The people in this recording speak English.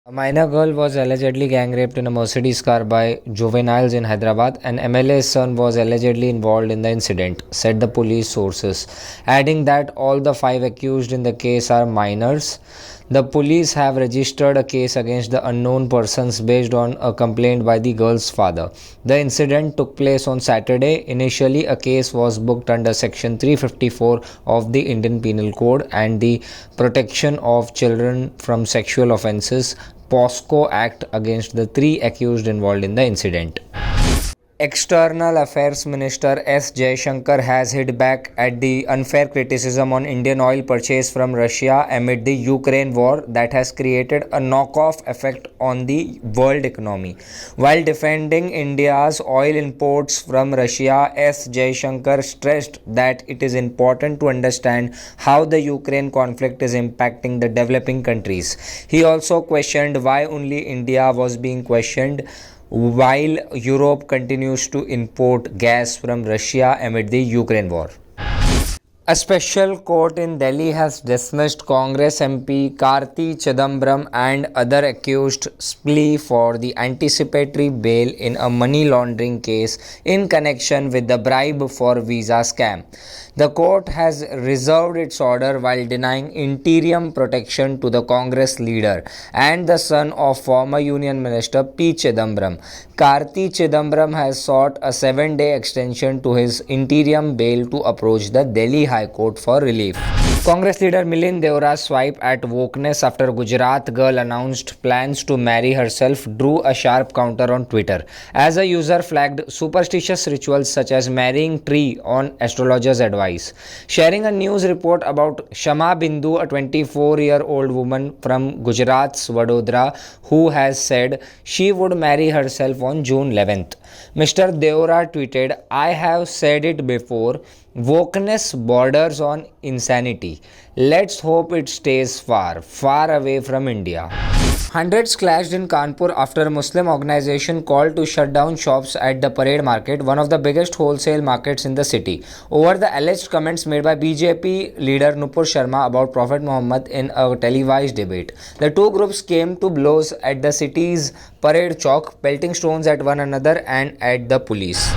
A minor girl was allegedly gang raped in a Mercedes car by juveniles in Hyderabad. An MLA's son was allegedly involved in the incident, said the police sources, adding that all the five accused in the case are minors. The police have registered a case against the unknown persons based on a complaint by the girl's father. The incident took place on Saturday. Initially, a case was booked under Section 354 of the Indian Penal Code and the Protection of Children from Sexual Offences POSCO Act against the three accused involved in the incident. External Affairs Minister S. Jaishankar has hit back at the unfair criticism on Indian oil purchase from Russia amid the Ukraine war that has created a knock-off effect on the world economy. While defending India's oil imports from Russia, S. Jaishankar stressed that it is important to understand how the Ukraine conflict is impacting the developing countries. He also questioned why only India was being questioned while Europe continues to import gas from Russia amid the Ukraine war. A special court in Delhi has dismissed Congress MP Karti Chidambaram and other accused plea for the anticipatory bail in a money laundering case in connection with the bribe for visa scam. The court has reserved its order while denying interim protection to the Congress leader and the son of former Union Minister P. Chidambaram. Karti Chidambaram has sought a 7-day extension to his interim bail to approach the Delhi High Court for relief. Congress leader Milind Deora's swipe at wokeness after Gujarat girl announced plans to marry herself drew a sharp counter on Twitter, as a user flagged superstitious rituals such as marrying tree on astrologer's advice. Sharing a news report about Shama Bindu, a 24-year-old woman from Gujarat's Vadodara who has said she would marry herself on June 11th. Mr. Deora tweeted, "I have said it before, wokeness borders on insanity. Let's hope it stays far, far away from India." Hundreds clashed in Kanpur after a Muslim organization called to shut down shops at the Parade Market, one of the biggest wholesale markets in the city, over the alleged comments made by BJP leader Nupur Sharma about Prophet Muhammad in a televised debate. The two groups came to blows at the city's Parade Chowk, pelting stones at one another and at the police.